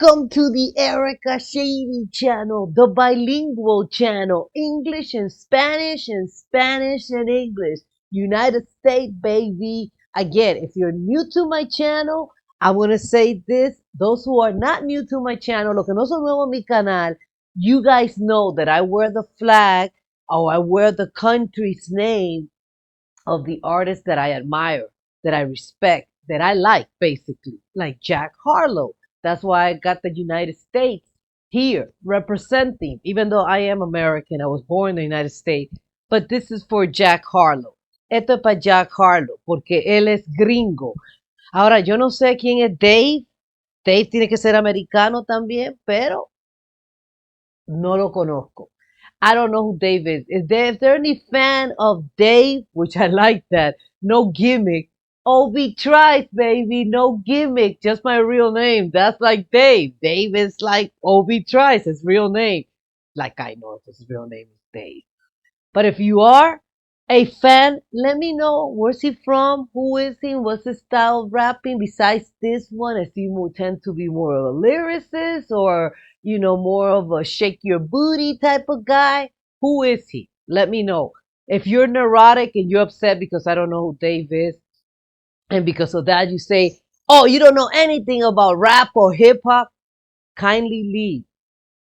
Welcome to the Erica Shady channel, the bilingual channel, English and Spanish and Spanish and English. United States, baby. Again, if you're new to my channel, I want to say this. Those who are not new to my channel, lo que no son nuevos en mi canal, you guys know that I wear the flag or I wear the country's name of the artists that I admire, that I respect, that I like, basically, like Jack Harlow. That's why I got the United States here representing, even though I am American, I was born in the United States, but this is for Jack Harlow. Esto es para Jack Harlow, porque él es gringo. Ahora, yo no sé quién es Dave. Dave tiene que ser americano también, pero no lo conozco. I don't know who Dave is. Is there any fan of Dave? Which I like that. No gimmick. OB Trice, baby. No gimmick. Just my real name. That's like Dave. Dave is like OB Trice, his real name. Like I know if his real name is Dave. But if you are a fan, let me know. Where's he from? Who is he? What's his style of rapping? Besides this one, does he tend to be more of a lyricist or, more of a shake your booty type of guy? Who is he? Let me know. If you're neurotic and you're upset because I don't know who Dave is, and because of that you say, oh, you don't know anything about rap or hip hop, kindly leave.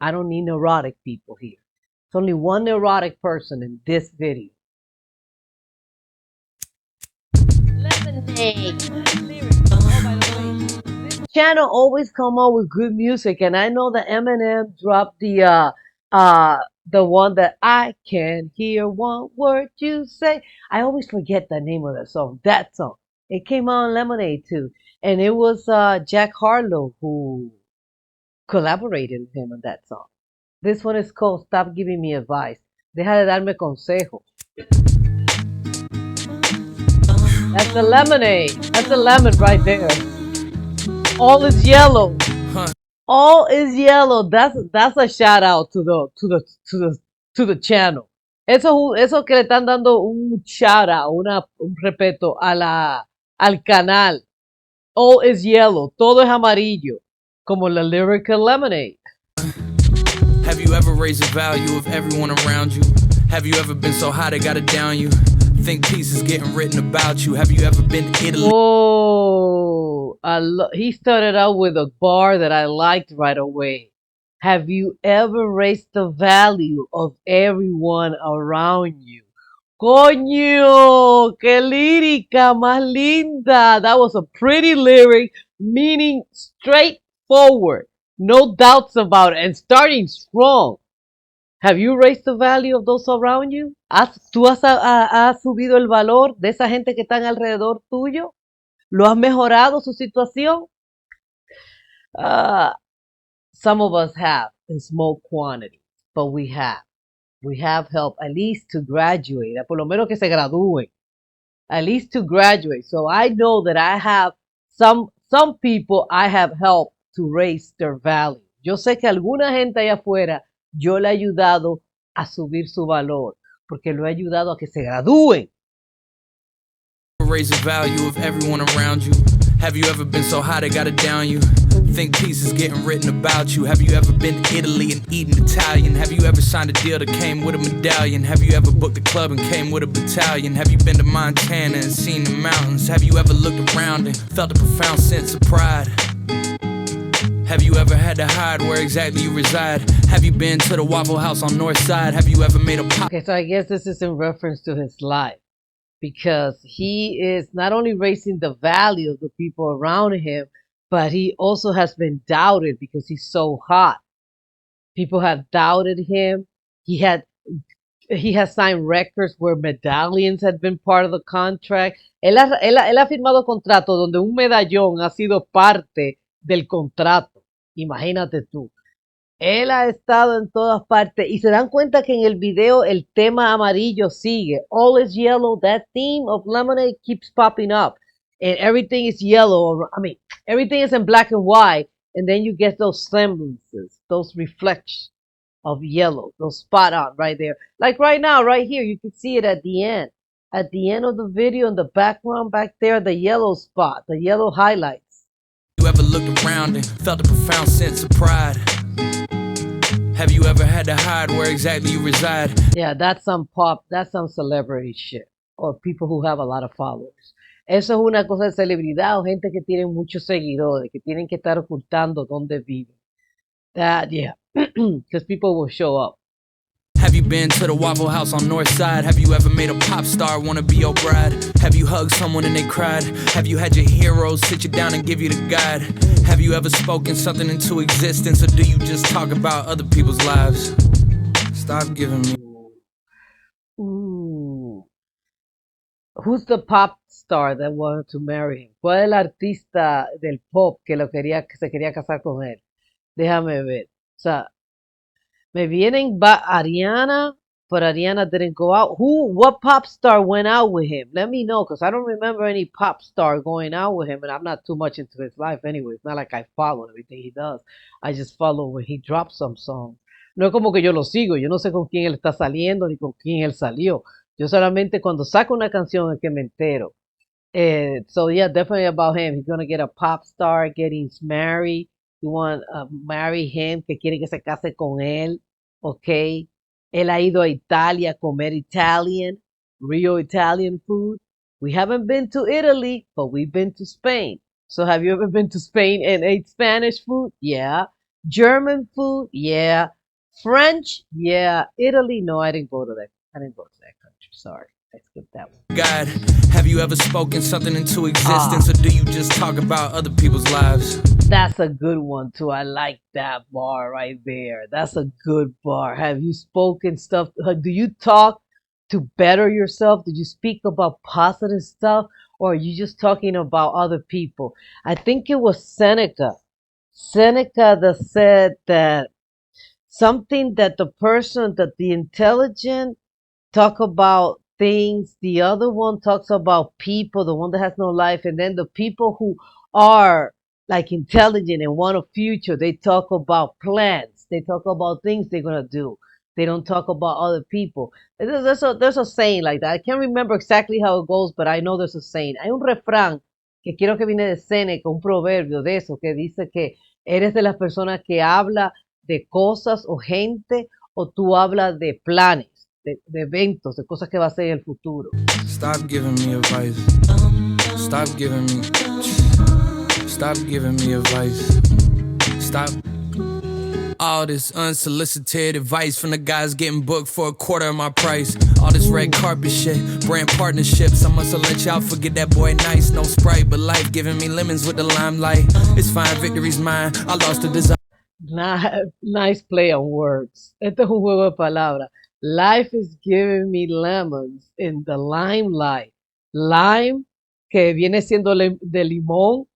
I don't need neurotic people here. It's only one neurotic person in this video. Lemonade. This channel always come out with good music, and I know that Eminem dropped the one that I can hear one word you say. I always forget the name of that song. That song. It came out on Lemonade too, and it was Jack Harlow who collaborated with him on that song. This one is called Stop Giving Me Advice. Deja de darme consejo. That's the lemonade. That's the lemon right there. All is yellow. All is yellow. That's a shout out to the channel. Eso que le están dando un shout out, un respeto al canal. All is yellow. Todo es amarillo. Como la lyrical lemonade. Have you ever raised the value of everyone around you? Have you ever been so high they gotta down you? Think pieces getting written about you. Have you ever been to Italy? Oh, he started out with a bar that I liked right away. Have you ever raised the value of everyone around you? Coño, qué lírica más linda. That was a pretty lyric, meaning straightforward. No doubts about it, and starting strong. Have you raised the value of those around you? ¿Tú has subido el valor de esa gente que están alrededor tuyo? ¿Lo has mejorado su situación? Some of us have in small quantities, but we have. We have helped at least to graduate, por lo menos que se gradúen, at least to graduate. So I know that I have some people I have helped to raise their value. Yo sé que alguna gente allá afuera yo le he ayudado a subir su valor, porque lo he ayudado a que se gradúen. Raise the value of everyone around you. Have you ever been so high they gotta down you? Think pieces getting written about you. Have you ever been to Italy and eaten Italian? Have you ever signed a deal that came with a medallion? Have you ever booked a club and came with a battalion? Have you been to Montana and seen the mountains? Have you ever looked around and felt a profound sense of pride? Have you ever had to hide where exactly you reside? Have you been to the Waffle House on North Side? Have you ever made a pop? Okay, so I guess this is in reference to his life, because he is not only raising the value of the people around him, but he also has been doubted because he's so hot. People have doubted him. He has signed records where medallions had been part of the contract. Él ha firmado contratos donde un medallón ha sido parte del contrato. Imagínate tú. Él ha estado en todas partes y se dan cuenta que en el video el tema amarillo sigue. All is yellow. That theme of Lemonade keeps popping up. And everything is yellow. I mean, everything is in black and white. And then you get those semblances, those reflections of yellow, those spot on right there. Like right now, right here, you can see it at the end. At the end of the video, in the background back there, the yellow spot, the yellow highlights. You ever looked around and felt a profound sense of pride? Have you ever had to hide where exactly you reside? Yeah, that's some celebrity shit. Or people who have a lot of followers. Eso es una cosa de celebridad o gente que tiene muchos seguidores, que tienen que estar ocultando dónde viven. That, yeah, because people will show up. Have you been to the Waffle House on North Side? Have you ever made a pop star wanna be your bride? Have you hugged someone and they cried? Have you had your heroes sit you down and give you the guide? Have you ever spoken something into existence, or do you just talk about other people's lives? Stop giving me. Ooh. Who's the pop star that wanted to marry him? ¿Cuál es el artista del pop que se quería casar con él? Déjame ver. O sea, me vienen Ariana, but Ariana didn't go out. What pop star went out with him? Let me know, because I don't remember any pop star going out with him, and I'm not too much into his life anyway. It's not like I follow everything he does. I just follow when he drops some songs. No es como que yo lo sigo, yo no sé con quién él está saliendo ni con quién él salió. Yo solamente cuando saco una canción es que me entero. So yeah, definitely about him. He's gonna get a pop star, getting married. You want to marry him, que quiere que se case con él, okay? Él ha ido a Italia a comer Italian, real Italian food. We haven't been to Italy, but we've been to Spain. So have you ever been to Spain and ate Spanish food? Yeah. German food? Yeah. French? Yeah. Italy? No, I didn't go to that. I didn't go to that country. Sorry. I skipped that one. God, have you ever spoken something into existence, or do you just talk about other people's lives? That's a good one too. I like that bar right there. That's a good bar. Have you spoken stuff? Do you talk to better yourself? Did you speak about positive stuff? Or are you just talking about other people? I think it was Seneca. Seneca that said that something that the intelligent talk about things, the other one talks about people, the one that has no life, and then the people who are like intelligent and want a future, they talk about plans, they talk about things they're gonna do. They don't talk about other people. There's a saying like that. I can't remember exactly how it goes, but I know there's a saying. Hay un refrán que quiero que viene de Seneca, un proverbio de eso, que dice que eres de las personas que habla de cosas o gente, o tú hablas de planes, de eventos, de cosas que va a ser en el futuro. Stop giving me advice. Stop giving me. Stop giving me advice. Stop. All this unsolicited advice from the guys getting booked for a quarter of my price. All this red carpet shit, brand partnerships. I must have let y'all forget that boy nice. No Sprite, but life giving me lemons with the limelight. It's fine, victory's mine. I lost the desire. Nice play on words. Este es un juego de palabras. Life is giving me lemons in the limelight. Lime, que viene siendo de limón.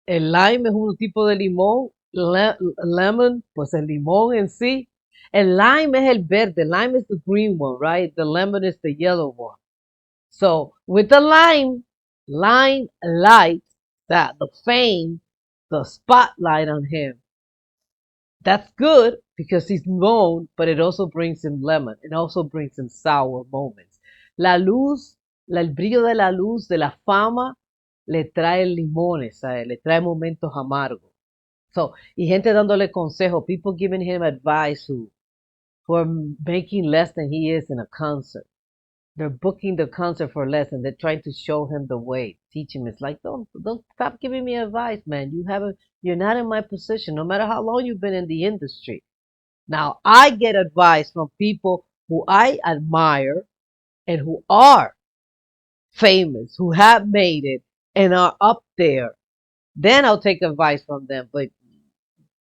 El lime es un tipo de limón. Lemon, pues el limón en sí. El lime es el verde. Lime is the green one, right? The lemon is the yellow one. So with the limelight, that the fame, the spotlight on him. That's good because he's known, but it also brings him lemon. It also brings him sour moments. La luz, el brillo de la luz, de la fama, le trae limones a él, le trae momentos amargos. So, y gente dándole consejo, people giving him advice who are making less than he is in a concert. They're booking the concert for less and they're trying to show him the way, teach him. It's like, don't stop giving me advice, man. You're not in my position, no matter how long you've been in the industry. Now, I get advice from people who I admire and who are famous, who have made it and are up there. Then I'll take advice from them. But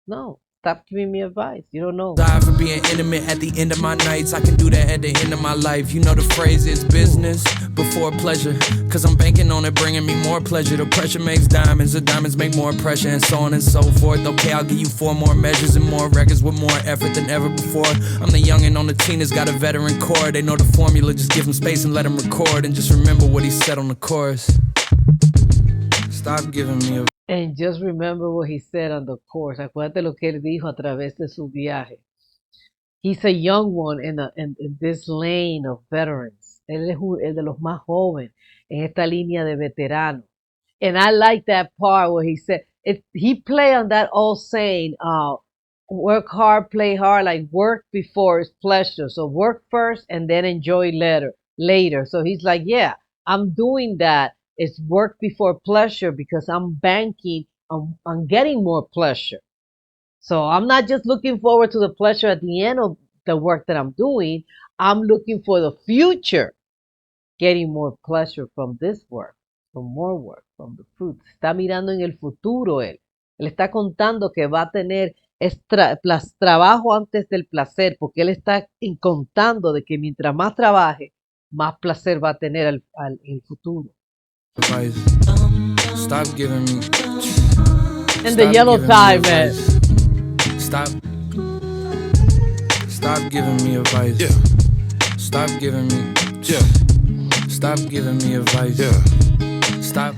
no, stop giving me advice. You don't know. Sorry for being intimate at the end of my nights. I can do that at the end of my life. You know the phrase is business before pleasure. Cause I'm banking on it bringing me more pleasure. The pressure makes diamonds, the diamonds make more pressure, and so on and so forth. Okay, I'll give you 4 more measures and more records with more effort than ever before. I'm the youngin' on the team that's got a veteran core. They know the formula, just give him space and let him record. And just remember what he said on the chorus. Stop giving me a... And just remember what he said on the course. Acuérdate lo que él dijo a través de su viaje. He's a young one in this lane of veterans. Él es el de los más jóvenes en esta línea de veteranos. And I like that part where he said, he play on that old saying, work hard, play hard, like work before is pleasure. So work first and then enjoy later. So he's like, yeah, I'm doing that. It's work before pleasure because I'm banking on getting more pleasure. So I'm not just looking forward to the pleasure at the end of the work that I'm doing. I'm looking for the future, getting more pleasure from this work, from more work, from the fruit. Está mirando en el futuro él. Él está contando que va a tener trabajo antes del placer, porque él está contando de que mientras más trabaje, más placer va a tener en el futuro. Stop giving me. And the yellow tie, man. Stop giving me advice. Yeah. Stop giving me. Yeah. Stop giving me advice. Yeah. Stop.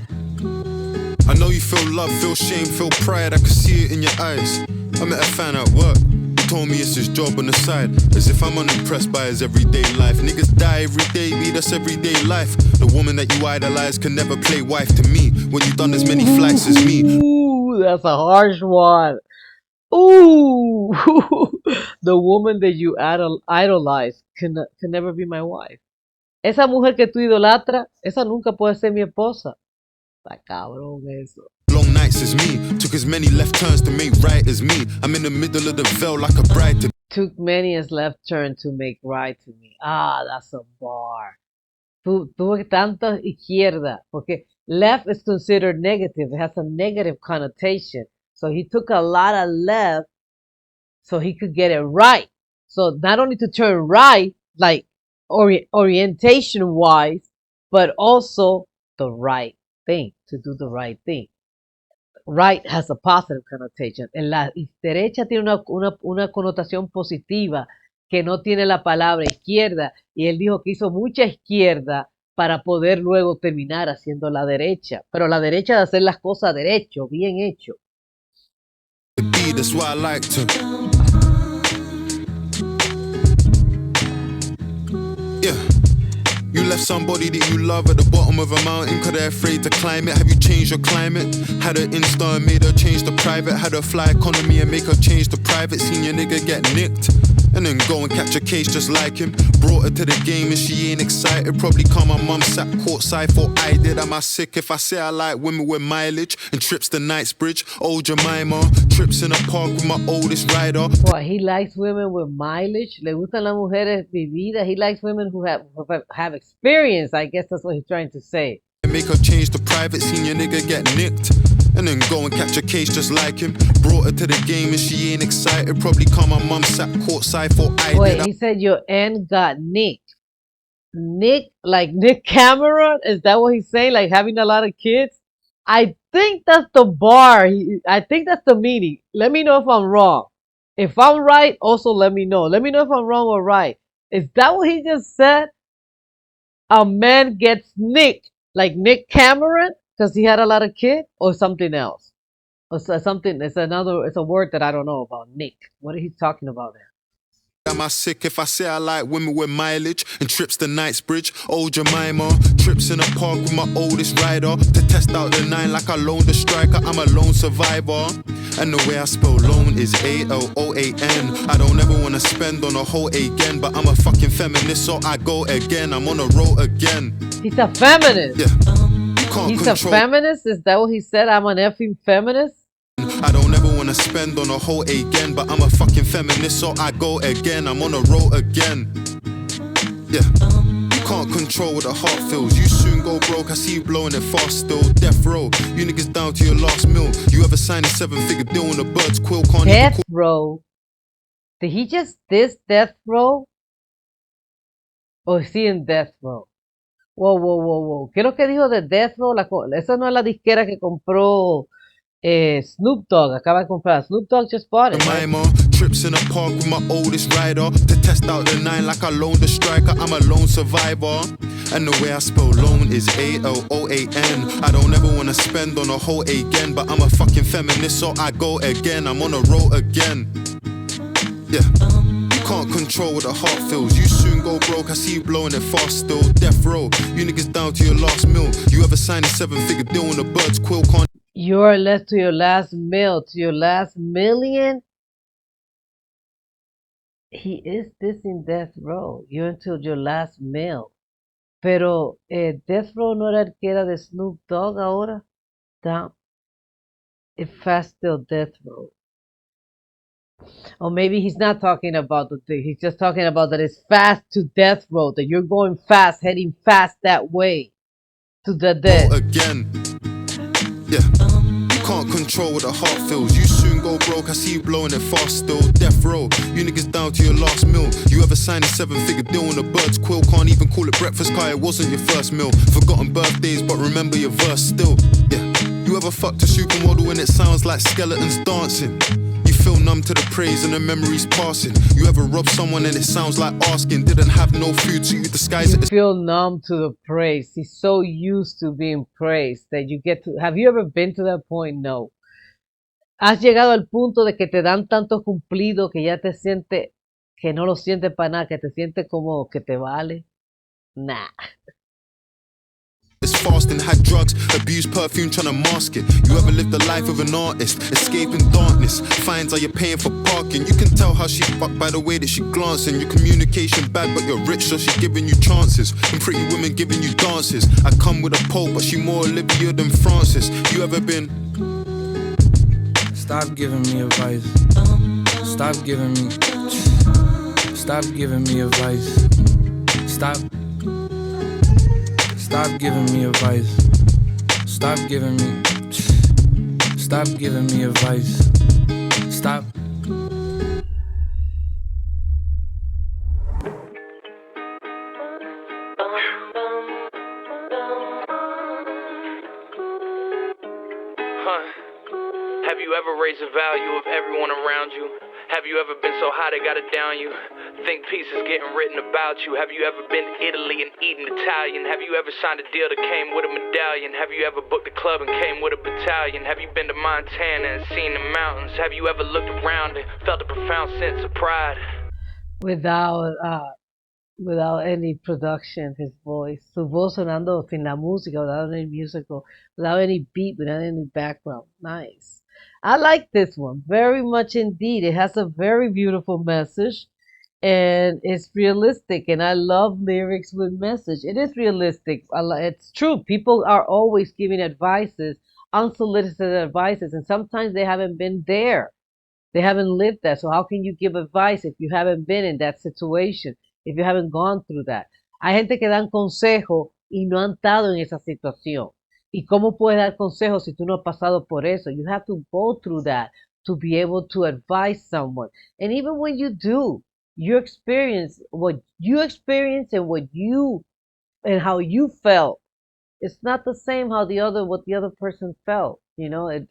I know you feel love, feel shame, feel pride. I can see it in your eyes. I met a fan at work. He told me it's his job on the side. As if I'm unimpressed by his everyday life. Niggas die every day, me, that's everyday life. The woman that you idolize can never play wife to me when you've done as many flights as me. Ooh, that's a harsh one. Ooh, the woman that you idolize can never be my wife. Esa mujer que tú idolatras, esa nunca puede ser mi esposa. Está cabrón eso. Long nights as me, took as many left turns to make right as me. I'm in the middle of the veil like a bride to Took many as left turn to make right to me. Ah, that's a bar. Tuvo tanta izquierda, porque left is considered negative. It has a negative connotation. So he took a lot of left so he could get it right. So not only to turn right, like orientation wise, but also the right thing, to do the right thing. Right has a positive connotation. En la derecha tiene una connotación positiva que no tiene la palabra izquierda. Y él dijo que hizo mucha izquierda para poder luego terminar haciendo la derecha. Pero la derecha de hacer las cosas derecho, bien hecho. That's why I like to. Yeah. You left somebody that you love at the bottom of a mountain cause they're afraid to climb it. Have you changed your climate? Had her Insta and made her change the private. Had her fly economy and make her change the private. Seen your nigga get nicked and then go and catch a case just like him. Brought her to the game and she ain't excited. Probably cause my mum sat courtside for I did. Am I sick if I say I like women with mileage and trips to Knightsbridge? Old Jemima, trips in a park with my oldest rider. Well, he likes women with mileage. Le gustan las mujeres vividas. He likes women who have experience. I guess that's what he's trying to say. Make her change the private, seen your nigga get nicked and then go and catch a case just like him. Brought her to the game and she ain't excited. Probably cause my mum sat courtside for I did. Wait, he said your aunt got nicked. Nick, like Nick Cameron? Is that what he's saying? Like having a lot of kids? I think that's the bar. I think that's the meaning. Let me know if I'm wrong. If I'm right, also let me know. Let me know if I'm wrong or right. Is that what he just said? A man gets nicked, like Nick Cameron, because he had a lot of kids, or something else? Or something, it's a word that I don't know about, Nick. What are he talking about there? Am I sick if I say I like women with mileage and trips to Knightsbridge? Old Jemima, trips in a park with my oldest rider to test out the 9 like I loaned a striker. I'm a lone survivor. And the way I spell loan is A-L-O-A-N. I don't ever wanna spend on a whole again, but I'm a fucking feminist, so I go again. I'm on a roll again. He's a feminist. Yeah. He's a feminist? Is that what he said? I'm an effing feminist? I don't ever wanna spend on a whole again, but I'm a fucking feminist, so I go again. I'm on a roll again. Yeah. You can't control what the heart feels. You soon go broke, I see you blowing it fast still. Death row, you niggas down to your last meal. You ever signed a 7-figure deal on a bird's quill? Can't Death row? Did he just diss Death row? Or is he in Death row? Whoa. ¿Qué es lo que dijo de Death row? Esa no es la disquera que compró Snoop Dogg. Acaba de comprar. Snoop Dogg just bought it. Right? Trips in a park with my oldest rider to test out the 9 like I loaned a striker. I'm a lone survivor. And the way I spell loan is A-L-O-A-N. I don't ever wanna spend on a whole again, but I'm a fucking feminist, so I go again. I'm on a roll again. Yeah. You can't control what the heart feels. You soon go broke, I see you blowing it fast still. Death row, you niggas down to your last meal. You ever signed a 7-figure deal on a bird's quill? Can't You're left to your last meal, to your last million. He is this in death row. You're until your last meal. Pero Death Row no era el que era de Snoop Dogg ahora. Down, it fast till Death Row. Or maybe he's not talking about the thing. He's just talking about that it's fast to death row. That you're going fast, heading fast that way to the Roll death. again. Yeah. You can't control what the heart feels. You soon go broke, I see you blowing it fast still. Death row, you niggas down to your last meal. You ever signed a 7-figure deal on a bird's quill? Can't even call it breakfast, car, it wasn't your first meal. Forgotten birthdays, but remember your verse still. Yeah. You ever fucked a supermodel and it sounds like skeletons dancing? You feel numb to the praise and the memories passing. You ever rob someone and it sounds like asking? Didn't have no food, so you disguise You it as feel numb to the praise. He's so used to being praised that you get to. Have you ever been to that point? No. Has llegado al punto de que te dan tanto cumplido que ya te sientes que no lo sientes para nada, que te sientes como que te vale. Nah. fasting, had drugs, abused perfume trying to mask it. You ever lived the life of an artist, escaping darkness? Fines are you paying for parking? You can tell how she fucked by the way that she glancing. Your communication bad, but you're rich, so she giving you chances. And pretty women giving you dances. I come with a pole, but she more Olivia than Francis. You ever been? Stop giving me advice. Stop giving me. Stop giving me advice. Stop. Stop giving me advice. Stop giving me. Stop giving me advice. Stop. Have you ever raised the value of everyone around you? Have you ever been so high they got it down you? Think pieces getting written about you. Have you ever been to Italy and eaten Italian? Have you ever signed a deal that came with a medallion? Have you ever booked a club and came with a battalion? Have you been to Montana and seen the mountains? Have you ever looked around and felt a profound sense of pride? Without any production, his voice, su voz sonando sin la música, without any musical, without any beat, without any background. Nice. I like this one very much indeed. It has a very beautiful message and it's realistic. And I love lyrics with message. It is realistic. It's true. People are always giving advices, unsolicited advices, and sometimes they haven't been there. They haven't lived that. So how can you give advice if you haven't been in that situation? If you haven't gone through that. Hay gente que dan consejo y no han estado en esa situación. ¿Y cómo puedes dar consejos si tú no has pasado por eso? You have to go through that to be able to advise someone. And even when you do, your experience, what you experienced and and how you felt, it's not the same what the other person felt.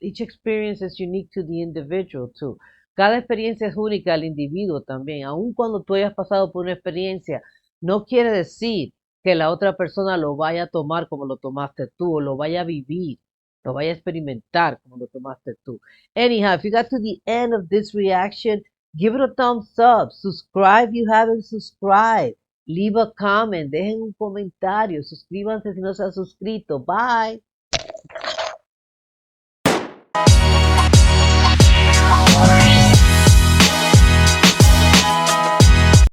Each experience is unique to the individual too. Cada experiencia es única al individuo también. Aun cuando tú hayas pasado por una experiencia, no quiere decir que la otra persona lo vaya a tomar como lo tomaste tú, o lo vaya a vivir, lo vaya a experimentar como lo tomaste tú. Anyhow, if you got to the end of this reaction, give it a thumbs up. Subscribe if you haven't subscribed. Leave a comment, dejen un comentario, suscríbanse si no se han suscrito. Bye.